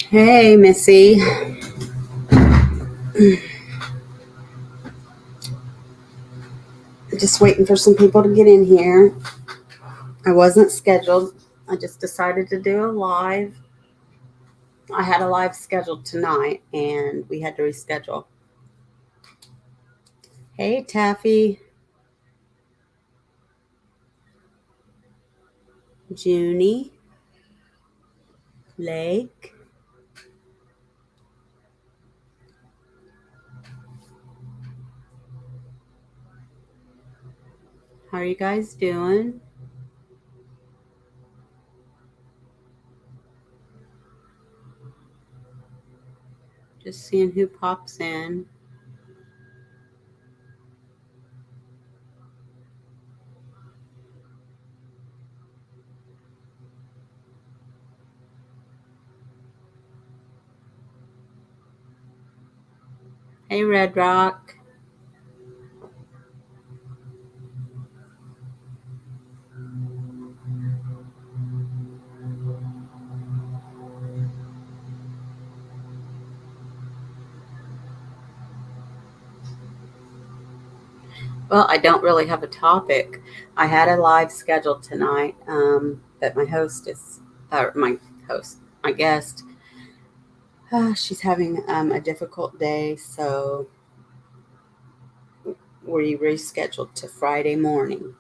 Hey, Missy. Just waiting for some people to get in here. I wasn't scheduled. I just decided to do a live. I had a live scheduled tonight and we had to reschedule. Hey, Taffy, Junie, Lake. How are you guys doing? Just seeing who pops in. Hey, Red Rock. Well, I don't really have a topic. I had a live scheduled tonight, but my host is, or my guest, she's having a difficult day, so we rescheduled to Friday morning.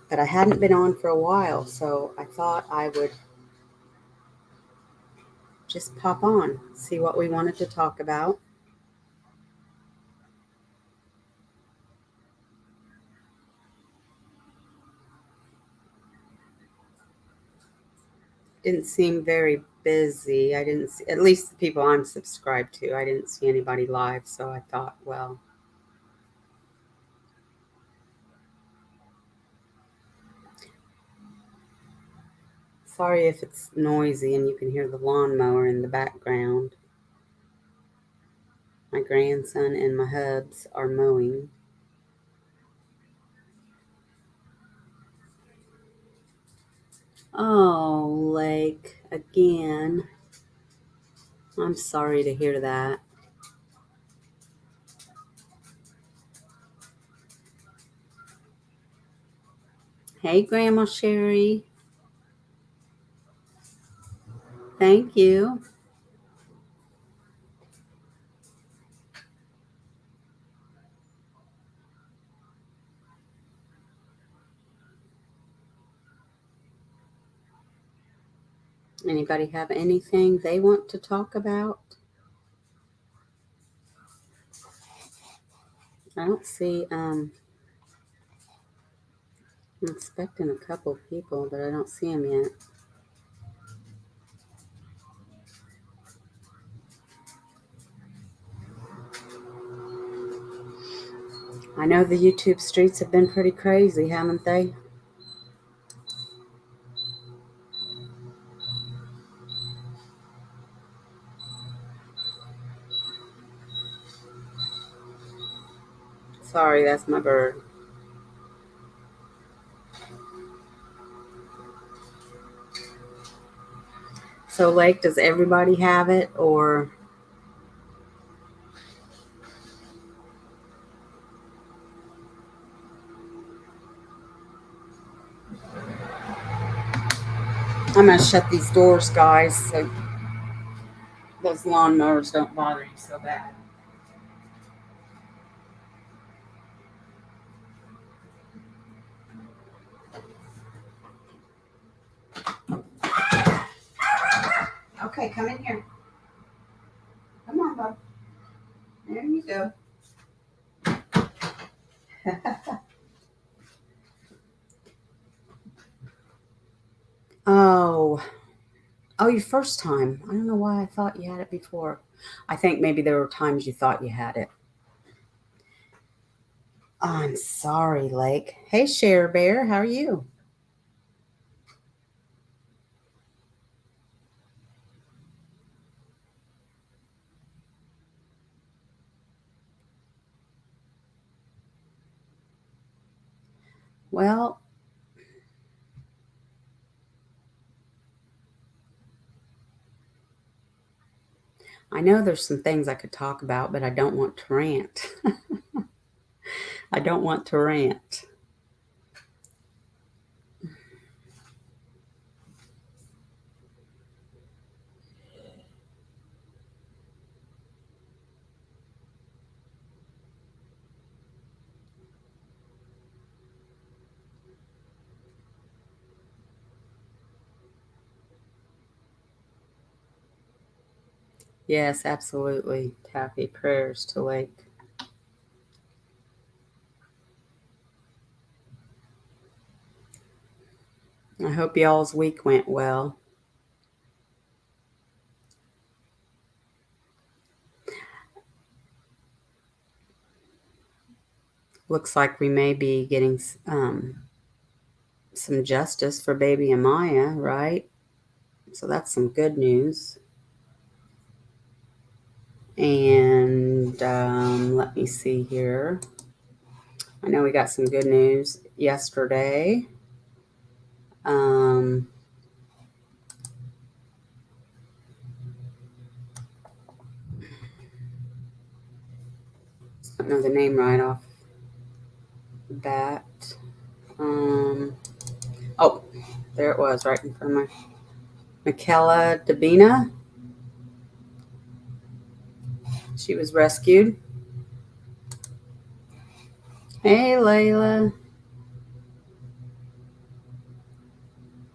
But I hadn't been on for a while, so I thought I would just pop on, see what we wanted to talk about. Didn't seem very busy. I didn't see, at least the people I'm subscribed to, I didn't see anybody live, so I thought, well, sorry if it's noisy and you can hear the lawnmower in the background. My grandson and my hubs are mowing. Oh, Lake, again. I'm sorry to hear that. Hey, Grandma Sherry. Thank you. Anybody have anything they want to talk about? I don't see, I'm expecting a couple people, but I don't see them yet. I know the YouTube streets have been pretty crazy, haven't they? Sorry, that's my bird. So, Lake, does everybody have it, or I'm gonna shut these doors, guys, so those lawnmowers don't bother you so bad. Okay, come in here. Come on, bub. There you go. Oh, oh, your first time. I don't know why I thought you had it before. I think maybe there were times you thought you had it. I'm sorry, Lake. Hey, Share Bear, how are you? Well, I know there's some things I could talk about, but I don't want to rant. I don't want to rant. Yes, absolutely. Taffy, prayers to Lake. I hope y'all's week went well. Looks like we may be getting some justice for baby Amaya, right? So that's some good news. And let me see here. I know we got some good news yesterday. Um, I don't know the name right off the bat. Oh, there it was right in front of my Michaela Dabina. She was rescued. Hey, Layla.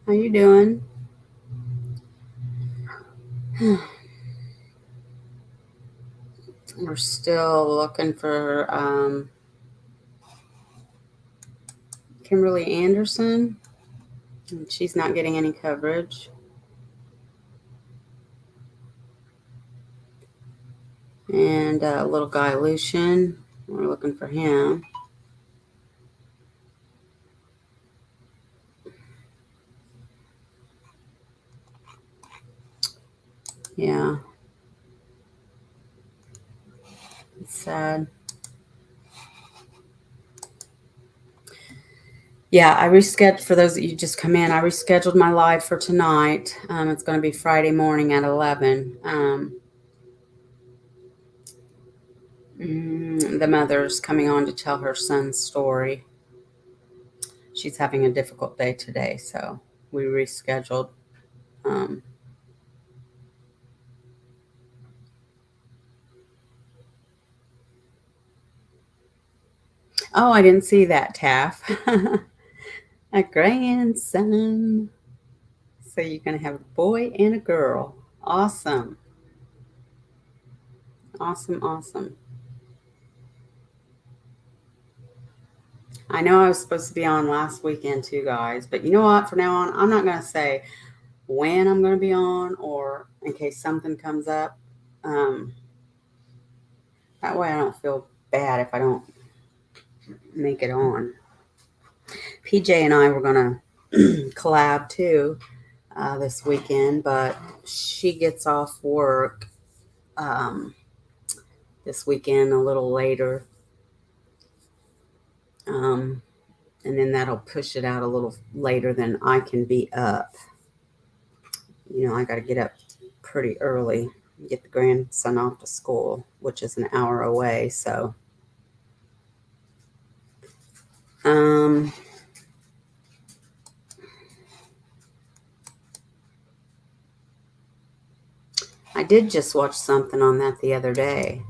How you doing? We're still looking for Kimberly Anderson. She's not getting any coverage. And little guy Lucian. We're looking for him. Yeah. It's sad. Yeah, I rescheduled for those that you just come in. I rescheduled my live for tonight. It's going to be Friday morning at 11. The mother's coming on to tell her son's story. She's having a difficult day today, so we rescheduled. Um, oh, I didn't see that, Taff. A grandson. So you're going to have a boy and a girl. Awesome. Awesome, awesome. I know I was supposed to be on last weekend too, guys, but you know what? From now on, I'm not going to say when I'm going to be on or in case something comes up. Um, that way I don't feel bad if I don't make it on. PJ and I were going to collab too this weekend, but she gets off work this weekend a little later. And then that'll push it out a little later than I can be up. You know, I got to get up pretty early, get the grandson off to school, which is an hour away. So, um, I did just watch something on that the other day.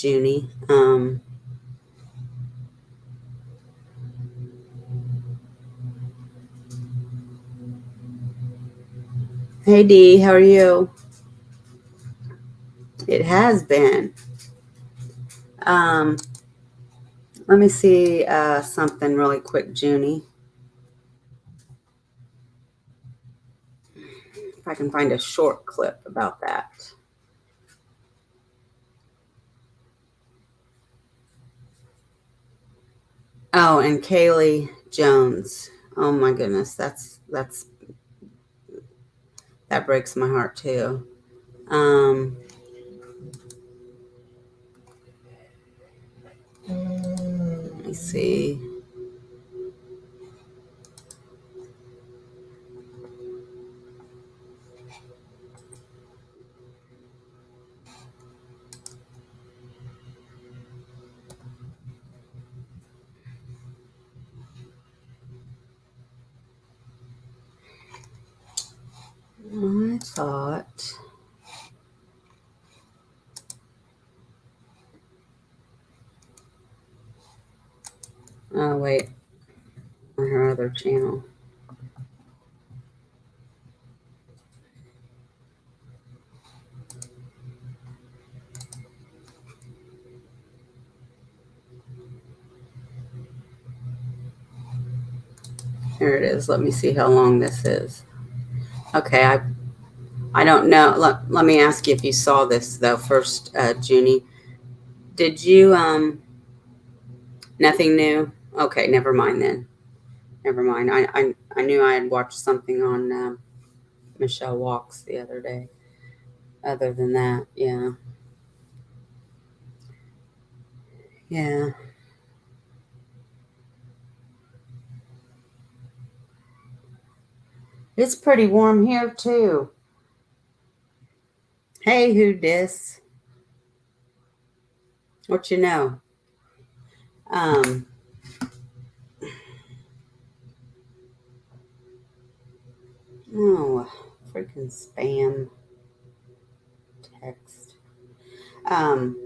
Junie. Hey Dee, how are you? It has been. Um, let me see something really quick, Junie. If I can find a short clip about that. Oh, and Kaylee Jones. Oh my goodness, that breaks my heart too. Let me see. I thought. Oh, wait. On her other channel. Here it is. Let me see how long this is. Okay, I don't know. Let me ask you if you saw this though first, Junie. Did you nothing new? Okay, never mind then. Never mind. I knew I had watched something on Michelle Walks the other day. Other than that, yeah. Yeah. It's pretty warm here too. Hey, who dis? What you know? Um, oh, freaking spam text. Um,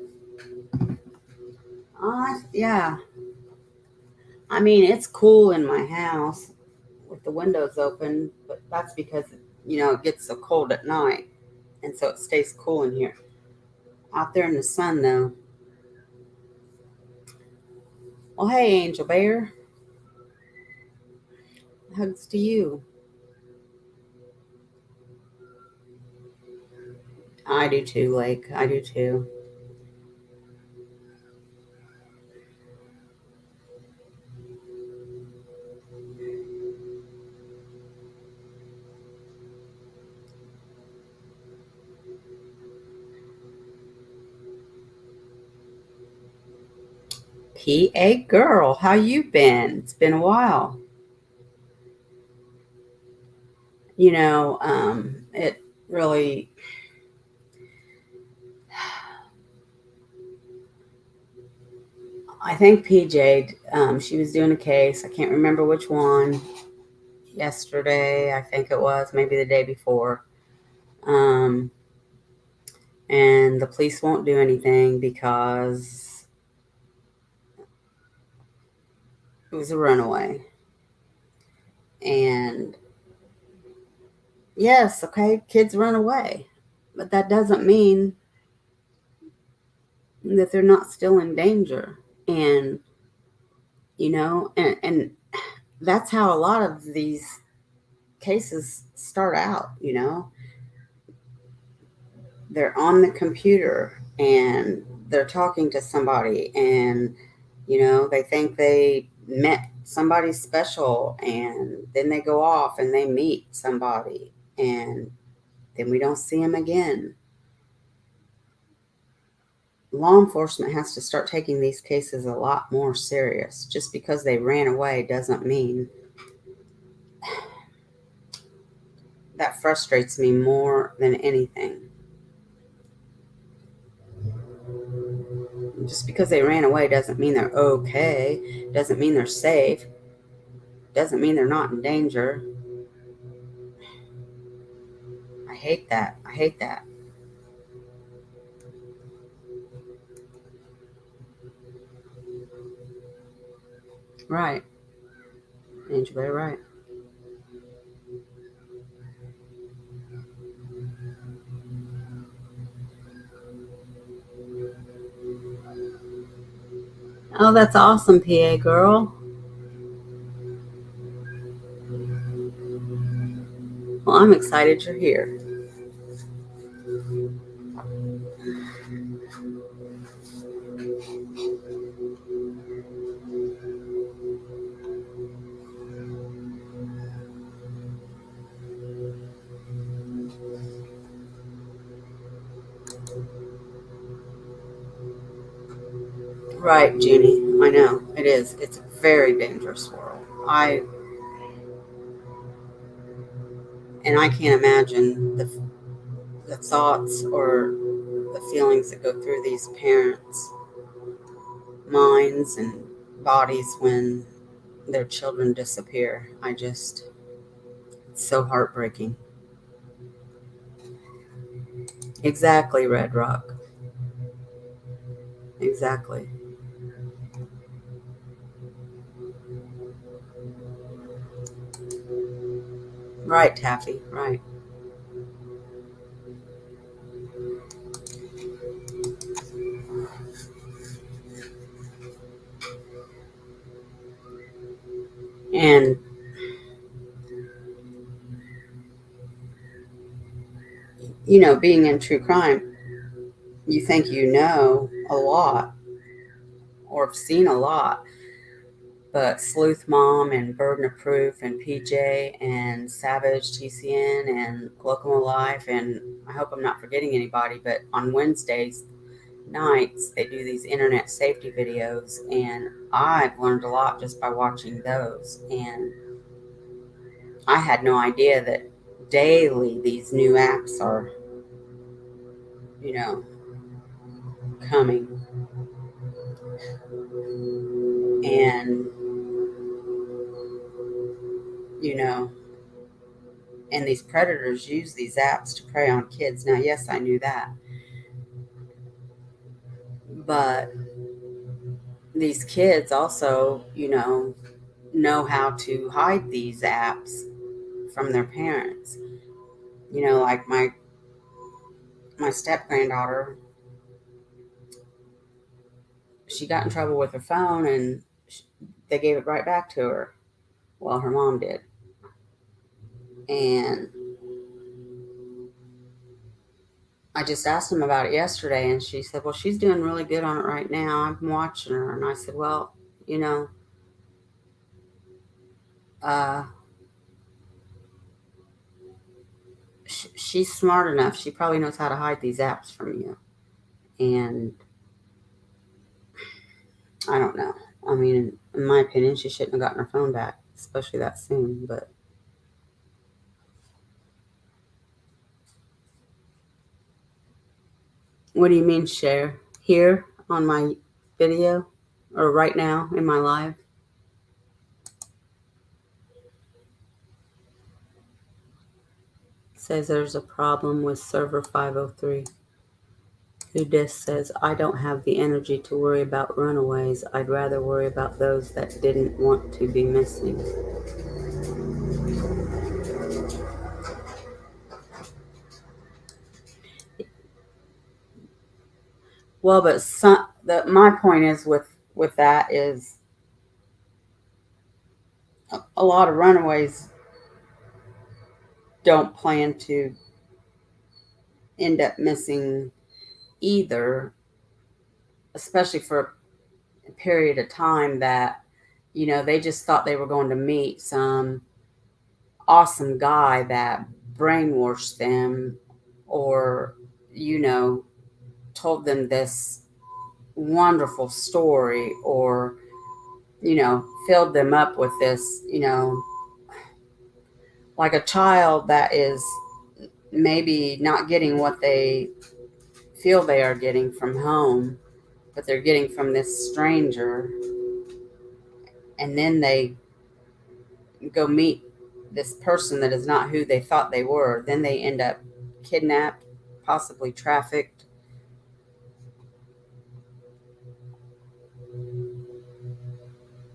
yeah. I mean, it's cool in my house with the windows open, but that's because, it gets so cold at night. And so it stays cool in here. Out there in the sun, though. Well, hey, Angel Bear. Hugs to you. I do too, Lake. I do too. PA girl, how you been? It's been a while. It really, I think PJ, she was doing a case. I can't remember which one. Yesterday, I think it was, maybe the day before. Um, and the police won't do anything because it was a runaway. And yes, okay, kids run away, but that doesn't mean that they're not still in danger. And and that's how a lot of these cases start out. They're on the computer and they're talking to somebody, and they think they met somebody special, and then they go off and they meet somebody, and then we don't see them again. Law enforcement has to start taking these cases a lot more serious. Just because they ran away doesn't mean. That frustrates me more than anything. Just because they ran away doesn't mean they're okay, doesn't mean they're safe, doesn't mean they're not in danger. I hate that. I hate that. Right. Angela, you're right. Oh, that's awesome, PA girl. Well, I'm excited you're here. Right, Junie. I know. It is. It's a very dangerous world. I can't imagine the thoughts or the feelings that go through these parents' minds and bodies when their children disappear. It's so heartbreaking. Exactly, Red Rock. Exactly. Right, Taffy. Right. And, being in true crime, you think you know a lot or have seen a lot, but Sleuth Mom and Burden of Proof and PJ and Savage TCN and Local Life, and I hope I'm not forgetting anybody, but on Wednesdays nights they do these internet safety videos, and I've learned a lot just by watching those. And I had no idea that daily these new apps are, you know, coming. And, you know, and these predators use these apps to prey on kids. Now, yes, I knew that. But these kids also, know how to hide these apps from their parents. Like my step granddaughter, she got in trouble with her phone and they gave it right back to her. Well, her mom did. And I just asked him about it yesterday, and she said, "Well, she's doing really good on it right now. I'm watching her." And I said, "Well, you know, uh, she's smart enough. She probably knows how to hide these apps from you." And I don't know. I mean, in my opinion, she shouldn't have gotten her phone back, especially that soon. But what do you mean, share? Here on my video or right now in my live? Says there's a problem with server 503. Who just says, I don't have the energy to worry about runaways. I'd rather worry about those that didn't want to be missing. Well, but my point is with that is a lot of runaways don't plan to end up missing either, especially for a period of time that they just thought they were going to meet some awesome guy that brainwashed them or you know told them this wonderful story or filled them up with this, like a child that is maybe not getting what they feel they are getting from home, but they're getting from this stranger, and then they go meet this person that is not who they thought they were. Then they end up kidnapped, possibly trafficked.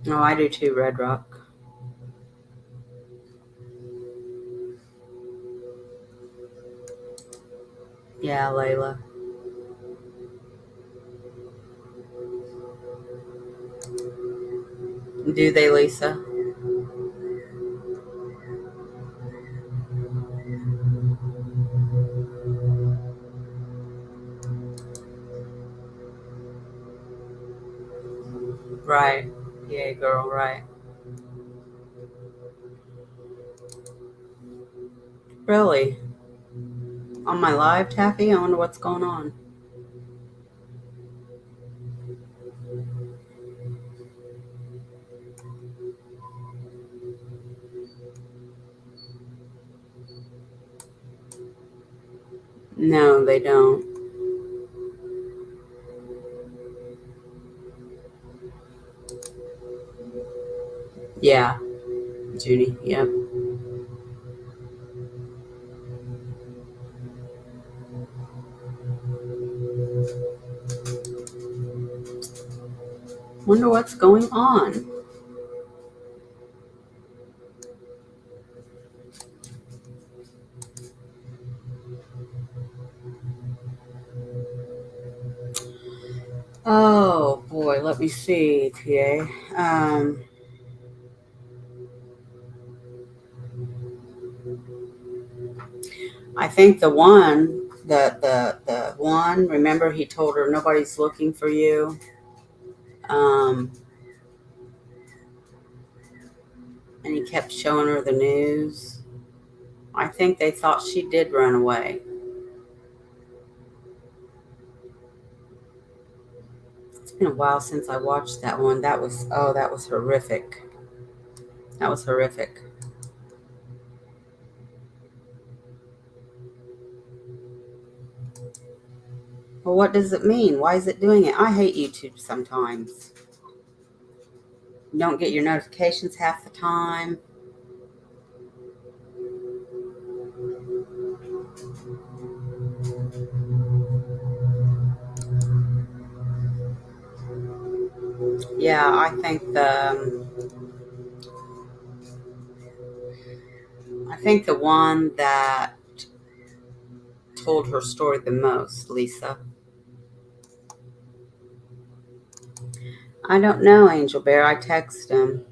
Oh, I do too, Red Rock. Yeah, Layla. Do they, Lisa? Right. Yeah, girl, right. Really? On my live, Taffy? I wonder what's going on. No, they don't. Yeah, Judy. Yep. Wonder what's going on. Oh boy, let me see, TA. I think the one. Remember, he told her nobody's looking for you. Um, and he kept showing her the news. I think they thought she did run away. It's been a while since I watched that one. That was horrific. That was horrific. Well, what does it mean? Why is it doing it? I hate YouTube sometimes. You don't get your notifications half the time. Yeah, I think the one that told her story the most, Lisa. I don't know, Angel Bear. I text him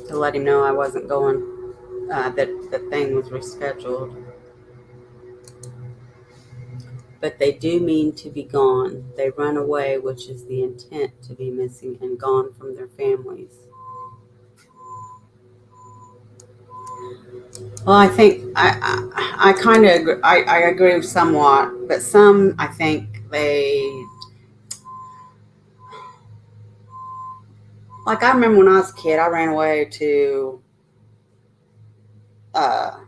to let him know I wasn't going. That the thing was rescheduled. But they do mean to be gone. They run away, which is the intent to be missing and gone from their families. Well, I think I kind of agree. I agree somewhat, but some I think they like. I remember when I was a kid, I ran away to. Uh,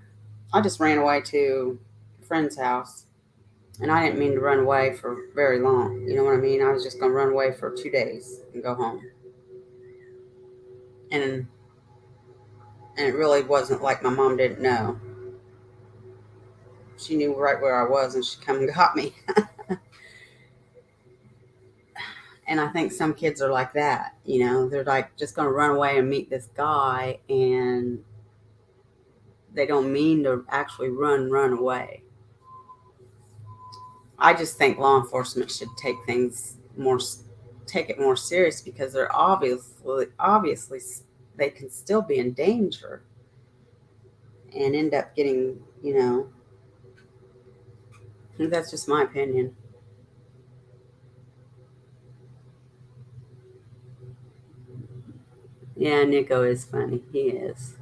I just ran away to a friend's house, and I didn't mean to run away for very long. You know what I mean? I was just going to run away for 2 days and go home, and it really wasn't like my mom didn't know. She knew right where I was, and she come and got me. And I think some kids are like that. You know, they're like just going to run away and meet this guy, and they don't mean to actually run away. I just think law enforcement should take it more serious because they're obviously they can still be in danger and end up getting, that's just my opinion. Yeah, Nico is funny. He is.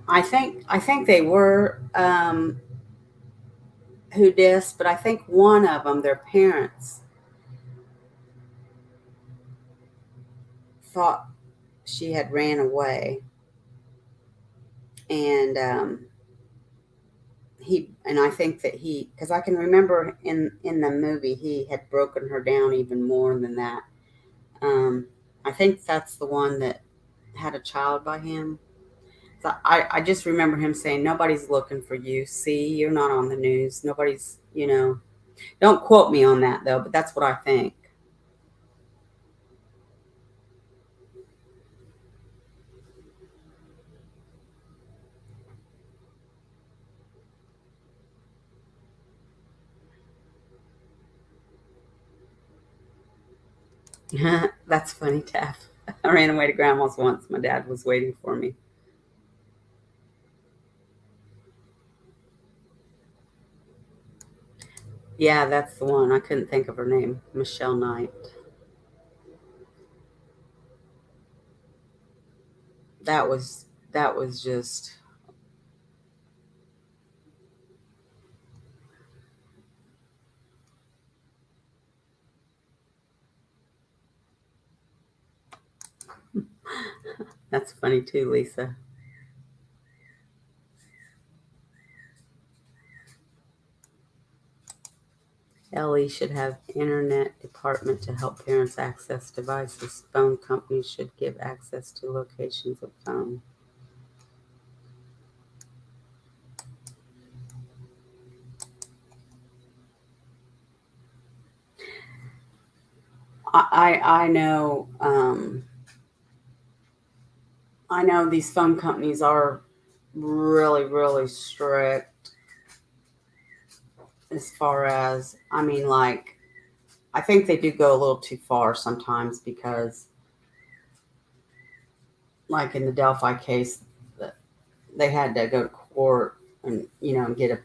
I think they were who dis, but I think one of them, their parents, thought she had ran away, and I think that because I can remember in the movie he had broken her down even more than that. Um, I think that's the one that had a child by him. So I just remember him saying, "Nobody's looking for you. See, you're not on the news. Nobody's, Don't quote me on that though, but that's what I think." That's funny, Taff. I ran away to grandma's once. My dad was waiting for me. Yeah, that's the one. I couldn't think of her name. Michelle Knight. That was just that's funny too, Lisa. Ellie should have internet department to help parents access devices. Phone companies should give access to locations of phone. I know I know these phone companies are really strict as far as, I mean, like, I think they do go a little too far sometimes because, like in the Delphi case, they had to go to court and, get a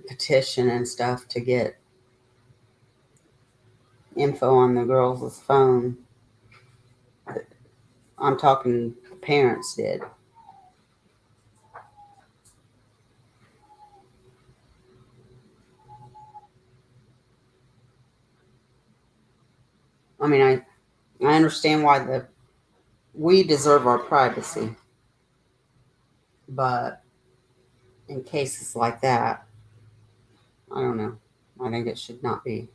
petition and stuff to get info on the girls' phone. I'm talking the parents did. I mean, I understand why we deserve our privacy, but in cases like that, I don't know. I think it should not be.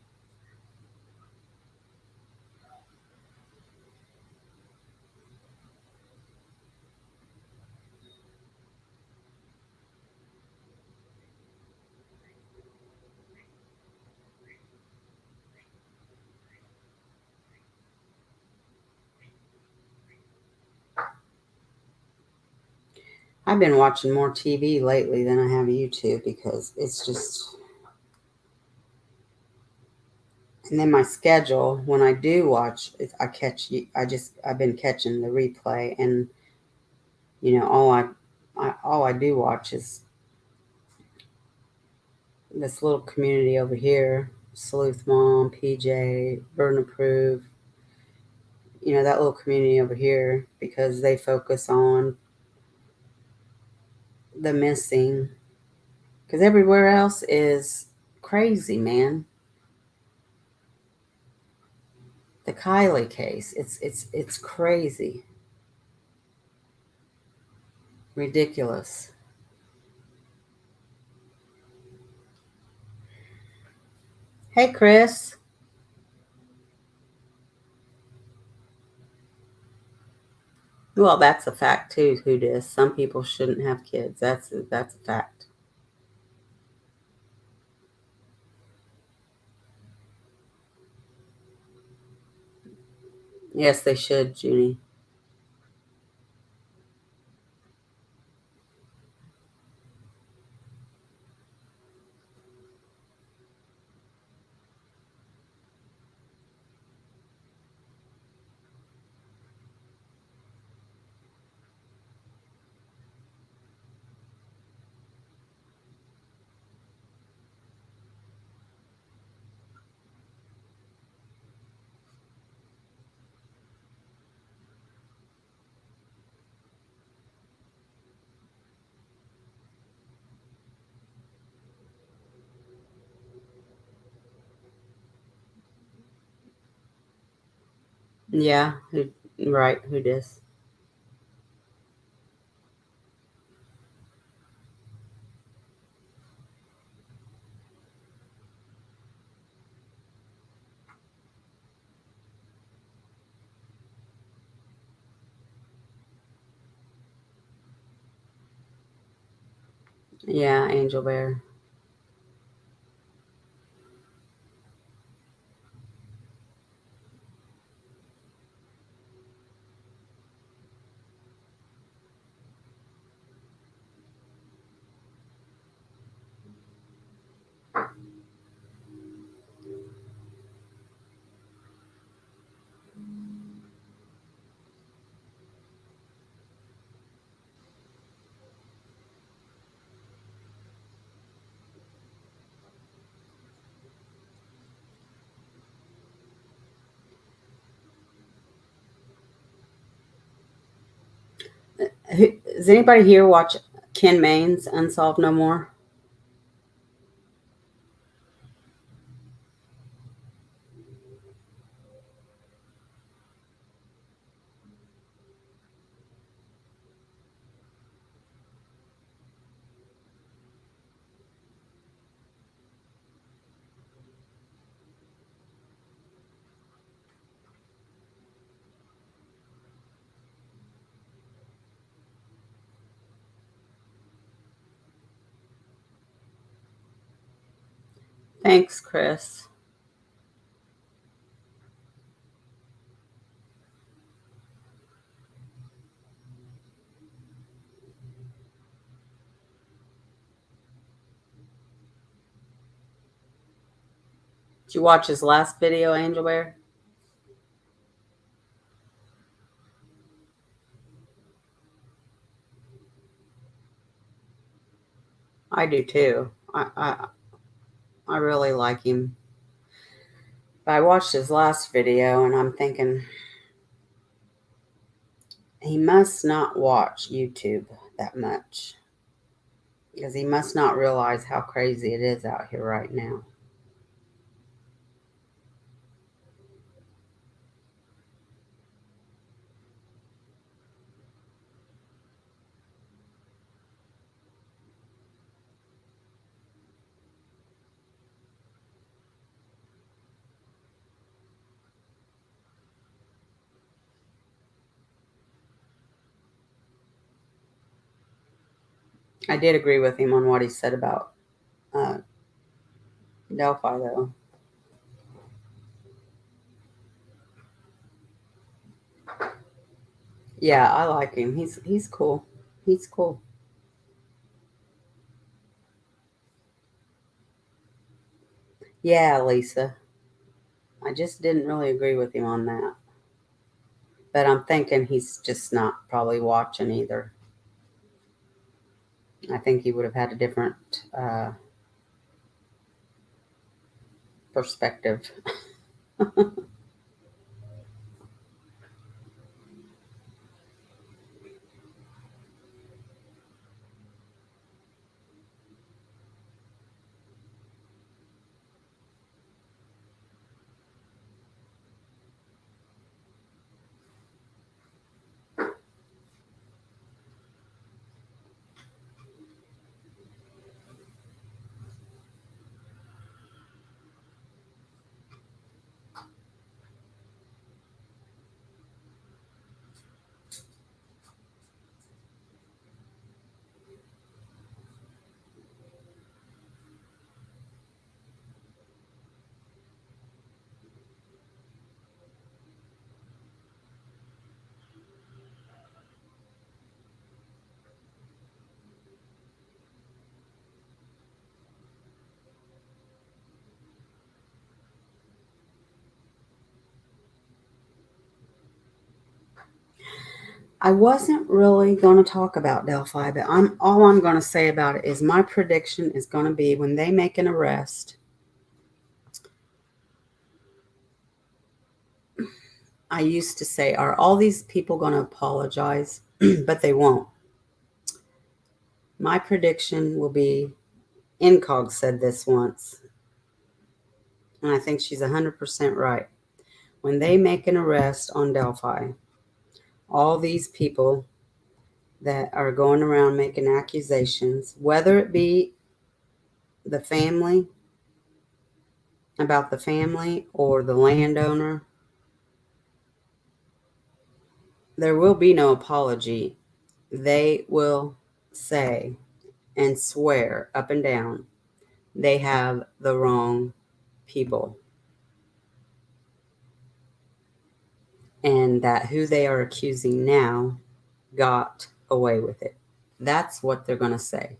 I've been watching more TV lately than I have YouTube because it's just, and then my schedule when I do watch, I catch, I've been catching the replay, and all I do watch is this little community over here, Sleuth Mom, PJ, Burden Approve, that little community over here, because they focus on the missing, because everywhere else is crazy, man. The Kylie case, it's crazy, ridiculous. Hey, Chris. Well, that's a fact too. Who does? Some people shouldn't have kids. That's a fact. Yes, they should, Junie. Yeah, right? Who does? Yeah, Angel Bear. Does anybody here watch Ken Main's Unsolved No More? Thanks, Chris. Did you watch his last video, Angel Bear? I do too. I really like him. But I watched his last video and I'm thinking he must not watch YouTube that much because he must not realize how crazy it is out here right now. I did agree with him on what he said about uh, Delphi, though. Yeah, I like him. He's cool. He's cool. Yeah, Lisa. I just didn't really agree with him on that. But I'm thinking he's just not probably watching either. I think he would have had a different perspective. I wasn't really going to talk about Delphi, but all I'm going to say about it is my prediction is going to be when they make an arrest. I used to say, are all these people going to apologize? But they won't. My prediction will be, Incog said this once, and I think she's 100% right. When they make an arrest on Delphi, all these people that are going around making accusations, whether it be the family, about the family, or the landowner, there will be no apology. They will say and swear up and down they have the wrong people and that who they are accusing now got away with it. That's what they're going to say.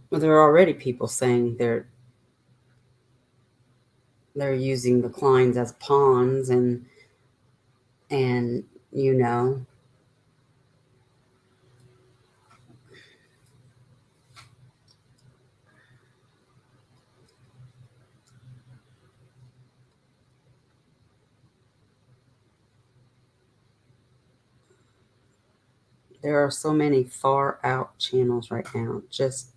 Well, there are already people saying they're using the Kleins as pawns and you know, there are so many far out channels right now. Just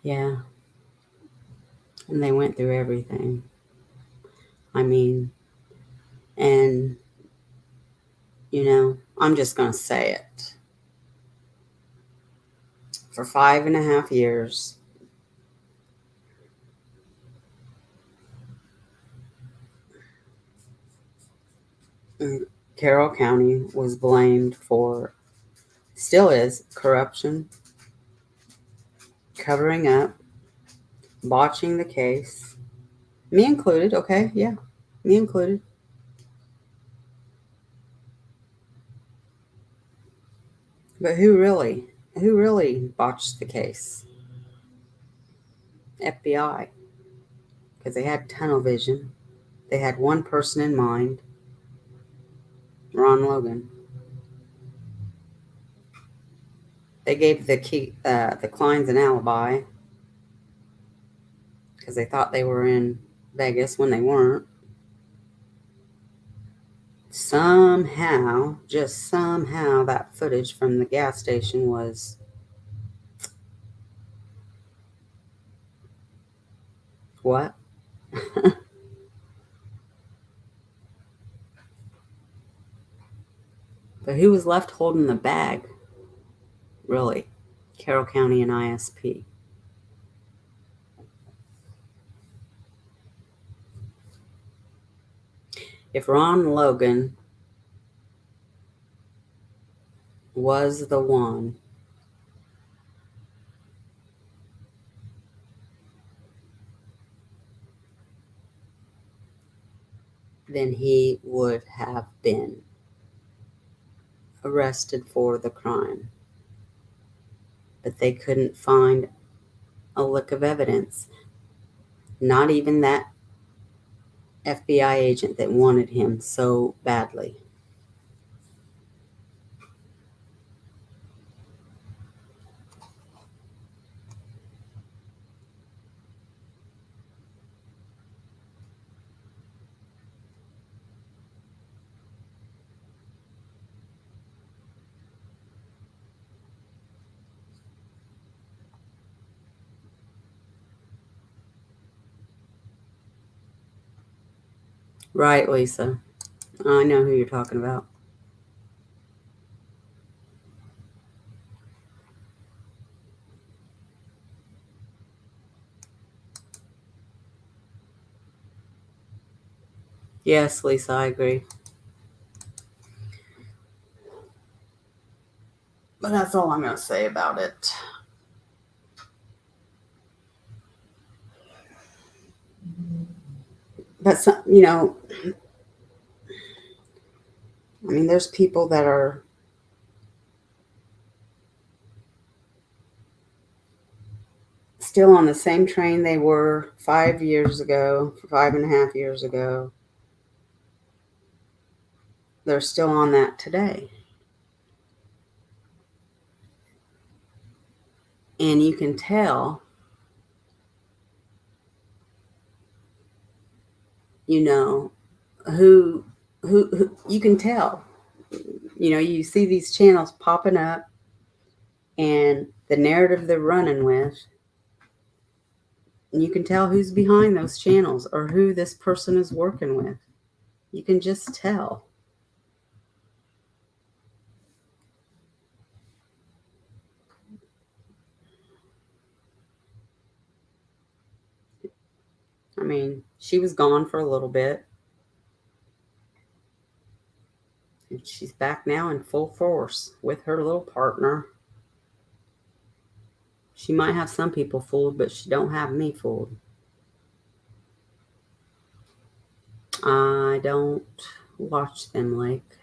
yeah. And they went through everything. I mean, and you know, I'm just going to say it. For 5.5 years, Carroll County was blamed for, still is, corruption, covering up, botching the case. Me included, okay, yeah, me included. But who really botched the case? FBI, because they had tunnel vision. They had one person in mind, Ron Logan. They gave the Kleins an alibi because they thought they were in Vegas when they weren't. Somehow, just somehow, that footage from the gas station was what? But who was left holding the bag? Really? Carroll County and ISP. If Ron Logan was the one, then he would have been arrested for the crime. But they couldn't find a lick of evidence. Not even that FBI agent that wanted him so badly. Right, Lisa. I know who you're talking about. Yes, Lisa, I agree. But that's all I'm going to say about it. But, there's people that are still on the same train they were 5 years ago, 5.5 years ago. They're still on that today. And you can tell, who you can tell. You see these channels popping up and the narrative they're running with. And you can tell who's behind those channels or who this person is working with. You can just tell. She was gone for a little bit. And she's back now in full force with her little partner. She might have some people fooled, but she don't have me fooled. I don't watch them like.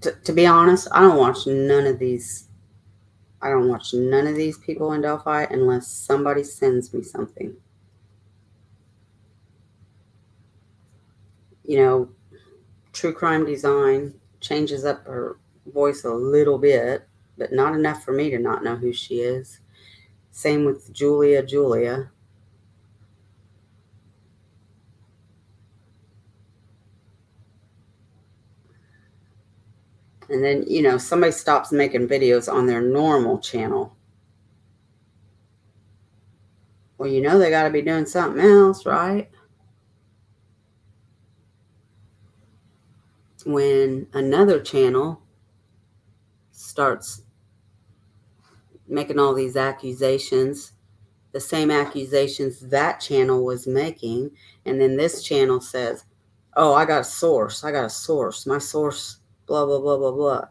To be honest, I don't watch none of these. I don't watch none of these people in Delphi unless somebody sends me something. True Crime Design changes up her voice a little bit, but not enough for me to not know who she is. Same with Julia. And then, somebody stops making videos on their normal channel. Well, they got to be doing something else, right? When another channel starts making all these accusations, the same accusations that channel was making, and then this channel says, oh, I got a source, my source, blah, blah, blah, blah, blah.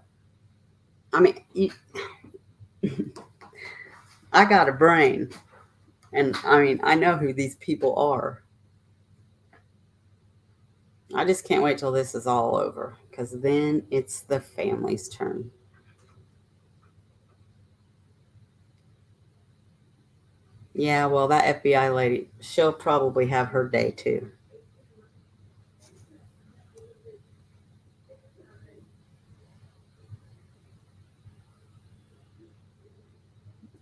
I got a brain. And I mean, I know who these people are. I just can't wait till this is all over because then it's the family's turn. Yeah, well, that FBI lady, she'll probably have her day too.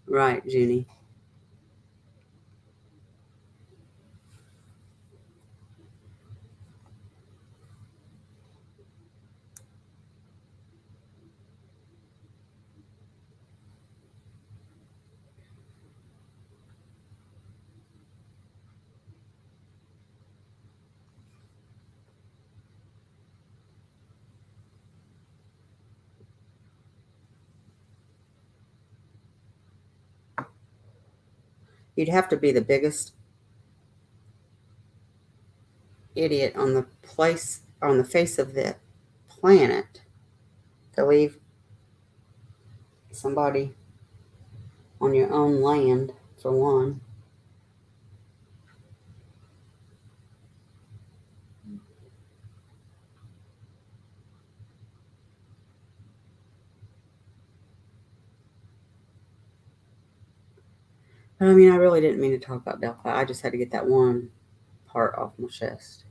Right, Junie. You'd have to be the biggest idiot on the face of the planet to leave somebody on your own land, for one. But I mean, I really didn't mean to talk about Delphi. I just had to get that one part off my chest.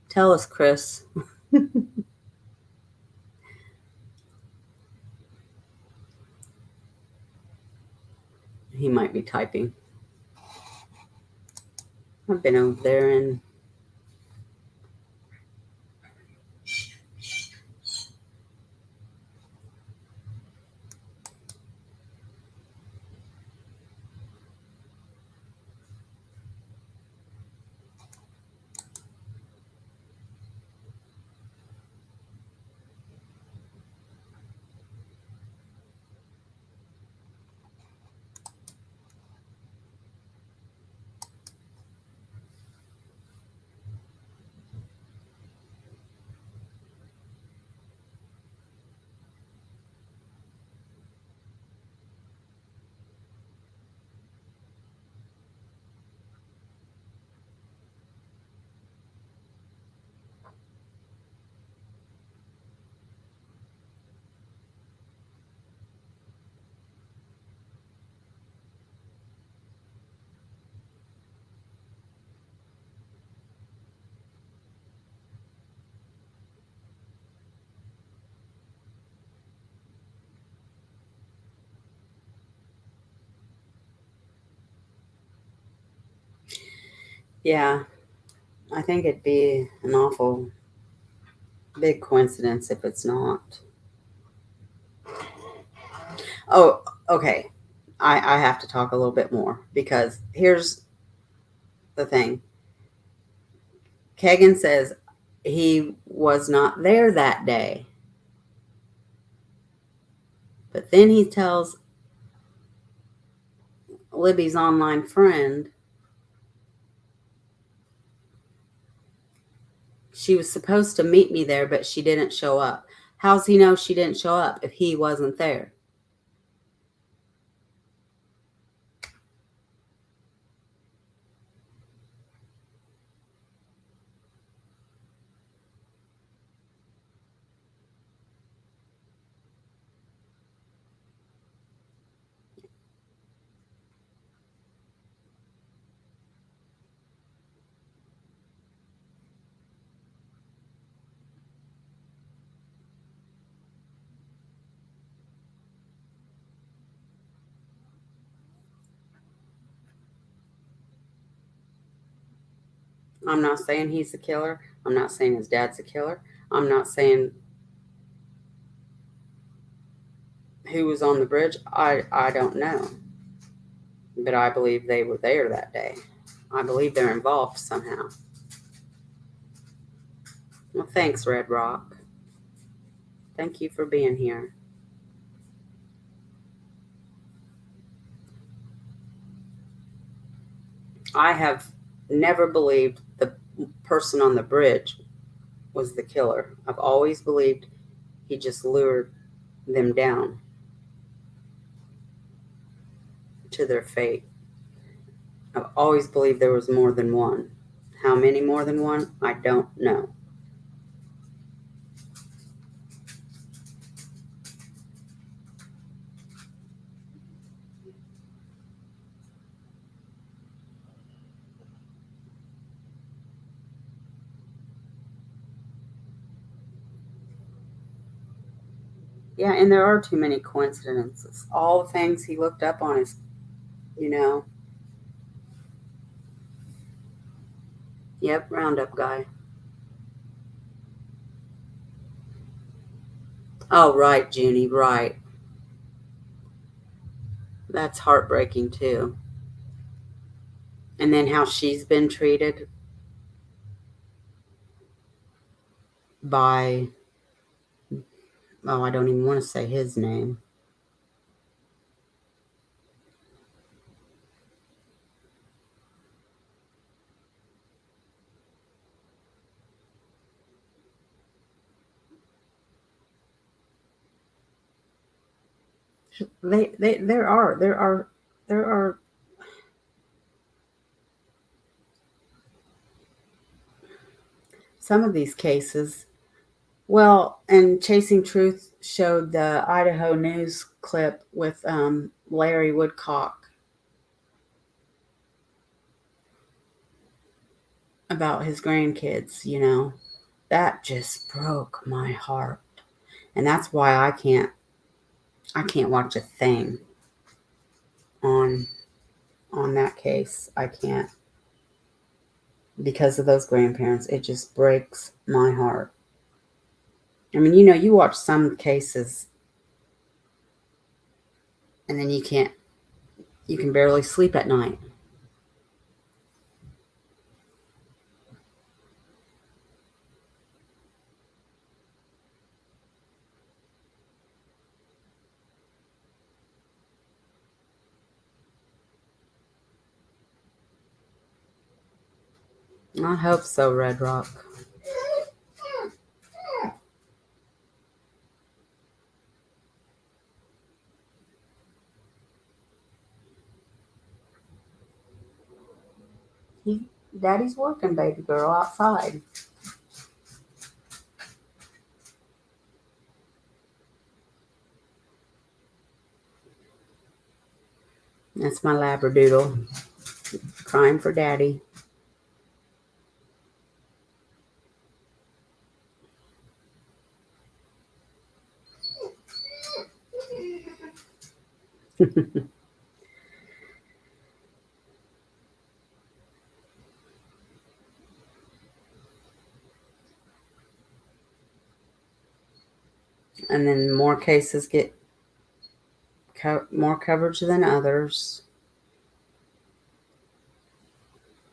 Tell us, Chris. He might be typing. I've been over there and yeah, I think it'd be an awful big coincidence if it's not. Oh, okay. I have to talk a little bit more because here's the thing. Kagan says he was not there that day. But then he tells Libby's online friend she was supposed to meet me there, but she didn't show up. How's he know she didn't show up if he wasn't there? I'm not saying he's the killer. I'm not saying his dad's the killer. I'm not saying who was on the bridge. I don't know. But I believe they were there that day. I believe they're involved somehow. Well, thanks, Red Rock. Thank you for being here. I have never believed the person on the bridge was the killer. I've always believed he just lured them down to their fate. I've always believed there was more than one. How many more than one? I don't know. Yeah, and there are too many coincidences. All the things he looked up on his, you know, yep, Roundup guy. Oh, right, Junie, right. That's heartbreaking too. And then how she's been treated by, oh, I don't even want to say his name. There are some of these cases. Well, and Chasing Truth showed the Idaho News clip with Larry Woodcock about his grandkids, that just broke my heart. And that's why I can't watch a thing on on that case. I can't, because of those grandparents. It just breaks my heart. I mean, you watch some cases and then you can barely sleep at night. I hope so, Red Rock. He, Daddy's working, baby girl, outside. That's my Labradoodle crying for Daddy. And then more cases get more coverage than others.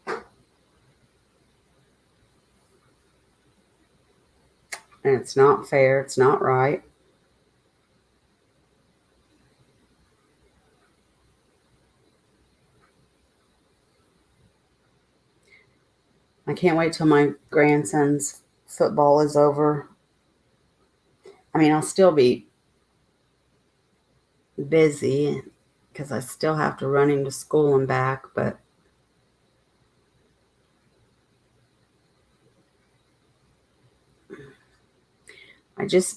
And it's not fair. It's not right. I can't wait till my grandson's football is over. I mean, I'll still be busy because I still have to run him to school and back, but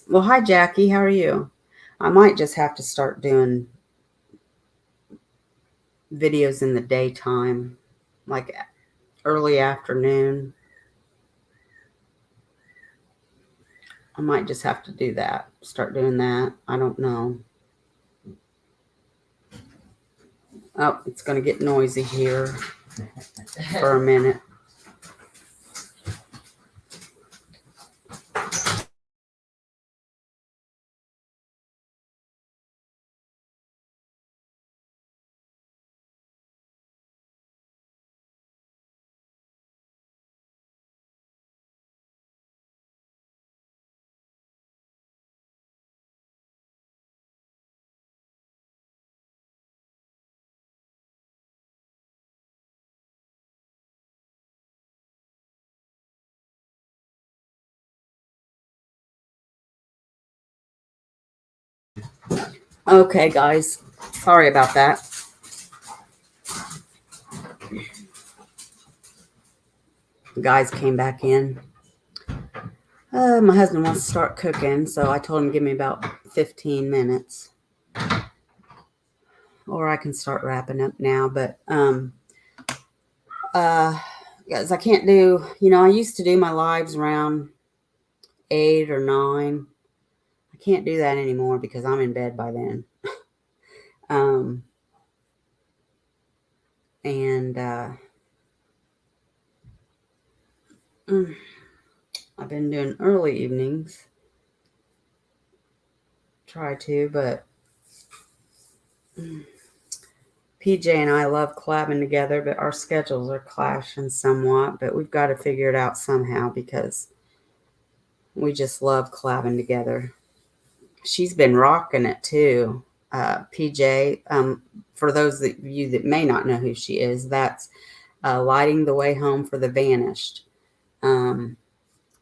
well, hi, Jackie. How are you? I might just have to start doing videos in the daytime, like early afternoon. I might just have to do that. Start doing that. I don't know. Oh, it's going to get noisy here for a minute. Okay, guys. Sorry about that. The guys came back in. My husband wants to start cooking, so I told him to give me about 15 minutes. Or I can start wrapping up now. But, guys, I can't do, I used to do my lives around 8 or 9. I can't do that anymore because I'm in bed by then. Um, and I've been doing early evenings. Try to, but PJ and I love collabing together, but our schedules are clashing somewhat. But we've got to figure it out somehow because we just love collabing together. She's been rocking it too. PJ, for those of you that may not know who she is, that's Lighting the Way Home for the Vanished. Um,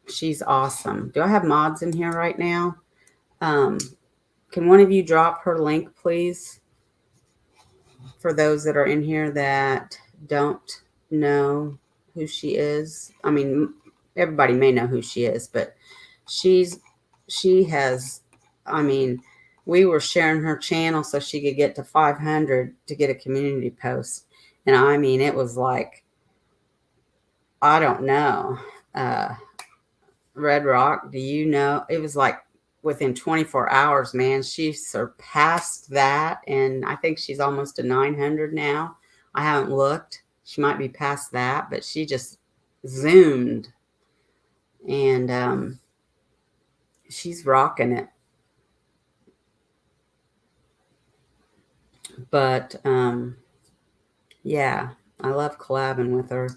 she's awesome. Do I have mods in here right now? Can one of you drop her link, please? For those that are in here that don't know who she is. I mean, everybody may know who she is, but she has, I mean, we were sharing her channel so she could get to 500 to get a community post. And I mean, it was like, I don't know. Red Rock, do you know? It was like within 24 hours, man, she surpassed that. And I think she's almost to 900 now. I haven't looked. She might be past that, but she just zoomed. And she's rocking it. But yeah, I love collabing with her.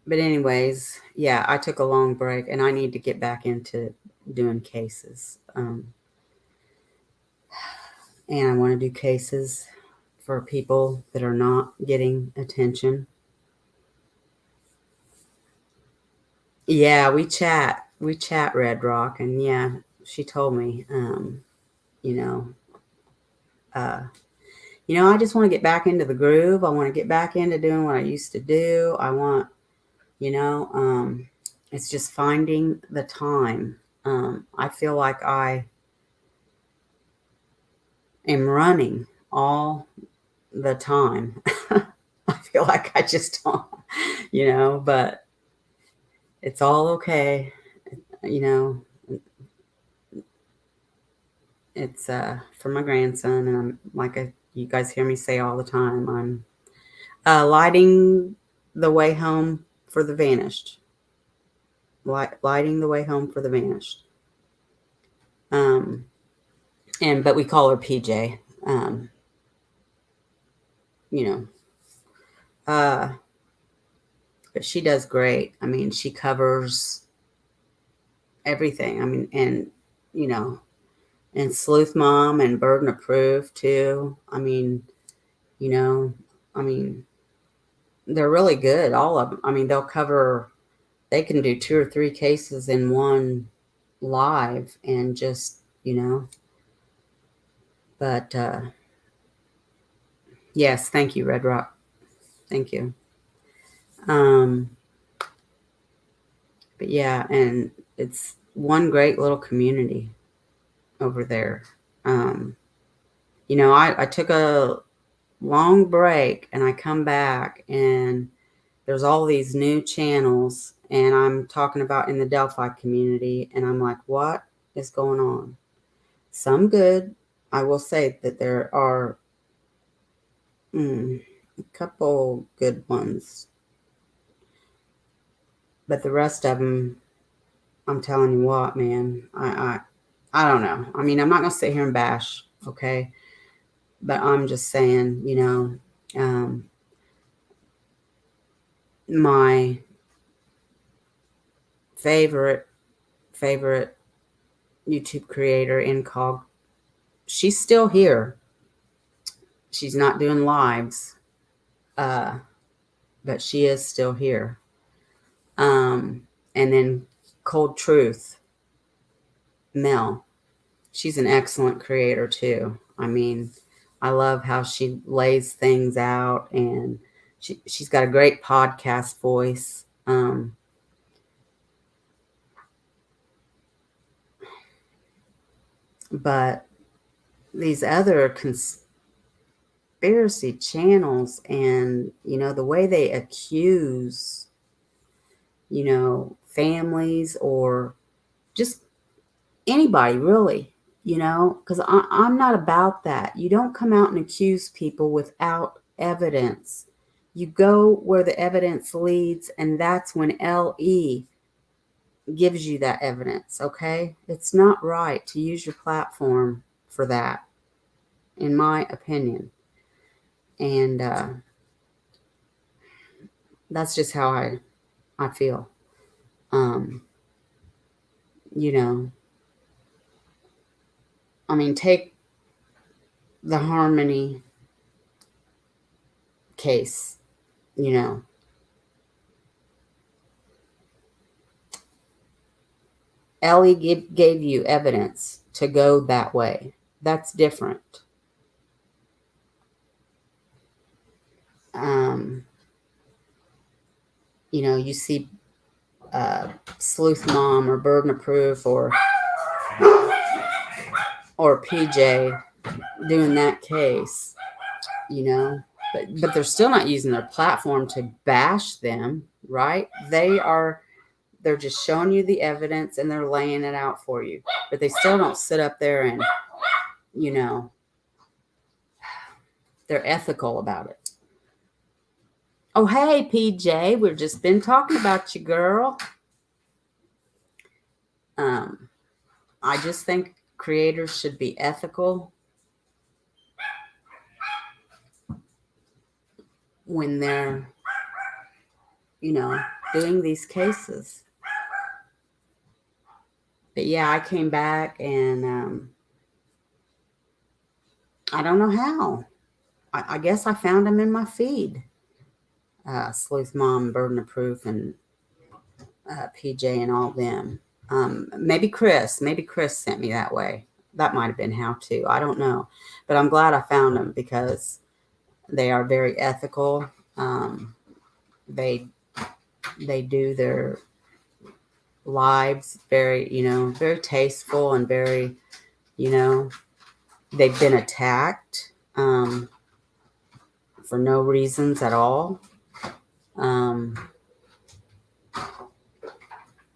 But anyways, yeah, I took a long break and I need to get back into doing cases. And I want to do cases for people that are not getting attention. Yeah, we chat. We chat, Red Rock. And yeah, she told me, you know, uh, I just want to get back into the groove. I want to get back into doing what I used to do. I want, you know, it's just finding the time. I feel like I am running all the time. I feel like I just don't, but it's all okay. You know, it's for my grandson, and I'm like you guys hear me say all the time, I'm lighting the way home for the vanished. Lighting the way home for the vanished. Um, but we call her PJ. Um, you know, uh, but she does great. I mean, she covers everything. I mean, and you know, and Sleuth Mom and Burden of Proof too. I mean, you know, I mean, they're really good. All of them. I mean, they can do 2 or 3 cases in one live and just, but yes, thank you, Red Rock. Thank you. Um, but yeah, and it's one great little community over there. Um, I took a long break and I come back and there's all these new channels and I'm talking about in the Delphi community and I'm like, what is going on? Some good. I will say that there are a couple good ones, but the rest of them, I'm telling you what, man, I don't know. I mean, I'm not gonna sit here and bash, okay? But I'm just saying, my favorite YouTube creator, Incog, she's still here. She's not doing lives, uh, but she is still here. And then Cold Truth. Mel. She's an excellent creator too. I mean, I love how she lays things out, and she's got a great podcast voice. But these other conspiracy channels, and the way they accuse families or just anybody really, because I'm not about that. You don't come out and accuse people without evidence. You go where the evidence leads, and that's when LE gives you that evidence, okay? It's not right to use your platform for that, in my opinion. And that's just how I feel. You know, I mean, take the Harmony case, you know. Ellie gave you evidence to go that way. That's different. You see Sleuth Mom or Burden of Proof or PJ doing that case, but they're still not using their platform to bash them, right? They're just showing you the evidence and they're laying it out for you, but they still don't sit up there and they're ethical about it. Oh, hey, PJ, we've just been talking about you, girl. I just think creators should be ethical when they're, doing these cases. But yeah, I came back and I don't know how. I guess I found them in my feed. Sleuth Mom, Burden of Proof, and PJ and all them. Maybe Chris sent me that way. That might have been how to. I don't know. But I'm glad I found them because they are very ethical. They do their lives very, very tasteful and very, they've been attacked for no reasons at all.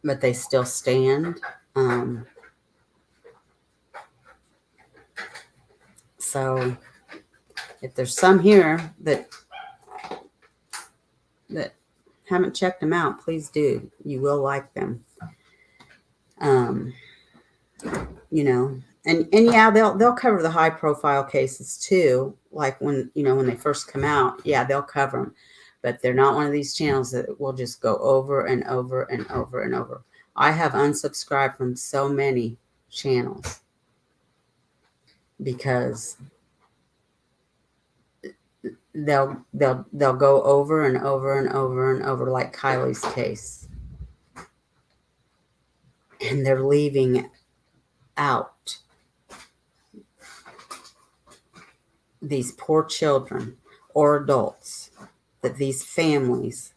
But they still stand. So if there's some here that haven't checked them out, please do. You will like them. And yeah, they'll cover the high profile cases too. Like when they first come out, yeah, they'll cover them. But they're not one of these channels that will just go over and over and over and over. I have unsubscribed from so many channels because they'll go over and over and over and over, like Kylie's case, and they're leaving out these poor children or adults that these families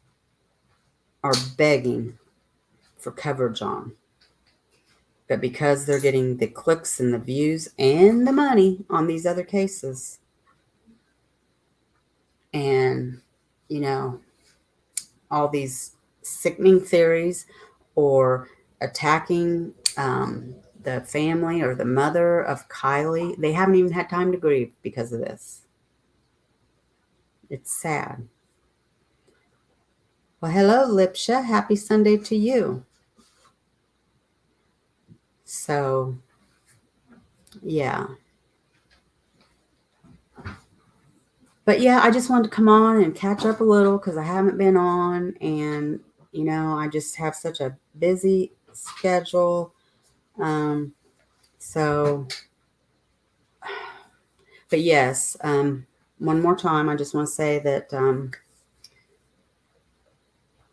are begging for coverage on. But because they're getting the clicks and the views and the money on these other cases, and all these sickening theories or attacking the family or the mother of Kylie, they haven't even had time to grieve because of this. It's sad. Well, hello, Lipsha. Happy Sunday to you. So, yeah. But yeah, I just wanted to come on and catch up a little because I haven't been on, and I just have such a busy schedule. But yes, one more time, I just want to say that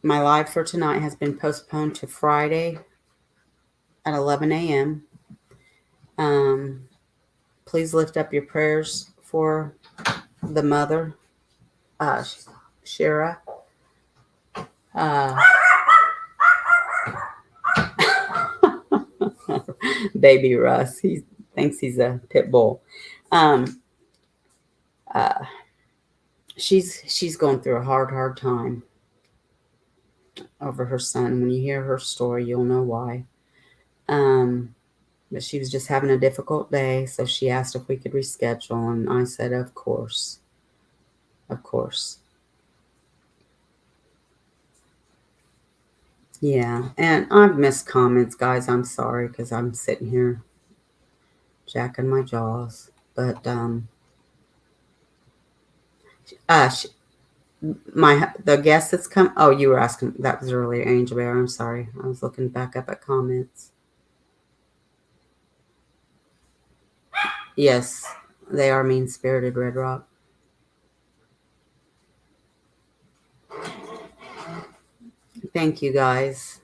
my live for tonight has been postponed to Friday at 11 a.m. Please lift up your prayers for the mother, Shira. Uh, Baby Russ, he thinks he's a pit bull. Um, uh, she's going through a hard time over her son. When you hear her story, you'll know why. Um, but she was just having a difficult day, so she asked if we could reschedule, and I said, of course, of course. Yeah, and I've missed comments, guys. I'm sorry because I'm sitting here jacking my jaws. But uh, sh the guest that's come. Oh, you were asking. That was earlier, Angel Bear. I'm sorry. I was looking back up at comments. Yes, they are mean spirited, Red Rock. Thank you, guys.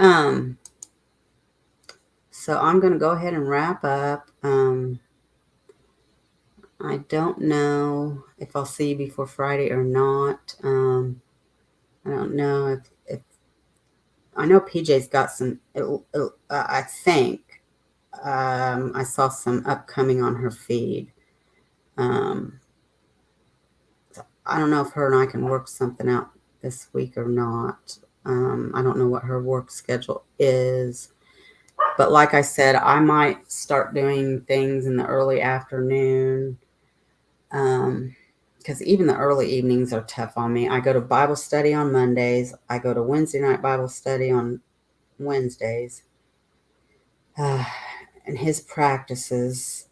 Um, so I'm gonna go ahead and wrap up. I don't know if I'll see you before Friday or not. I don't know if I know PJ's got some. I think I saw some upcoming on her feed. Um, I don't know if her and I can work something out this week or not. I don't know what her work schedule is. But like I said, I might start doing things in the early afternoon. Because even the early evenings are tough on me. I go to Bible study on Mondays. I go to Wednesday night Bible study on Wednesdays. And his practices,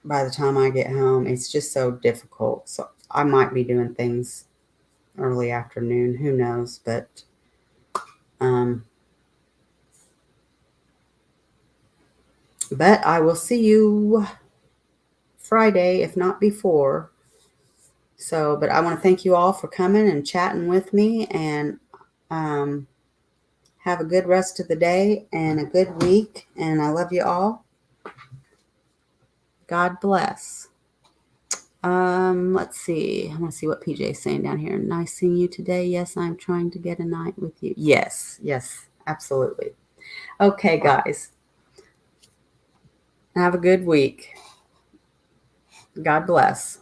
by the time I get home, it's just so difficult. So I might be doing things early afternoon. Who knows? Um, but I will see you Friday, if not before. So, but I want to thank you all for coming and chatting with me, and have a good rest of the day and a good week. And I love you all. God bless. Let's see. I want to see what PJ's saying down here. Nice seeing you today. Yes, I'm trying to get a night with you. Yes, absolutely. Okay, guys. Have a good week. God bless.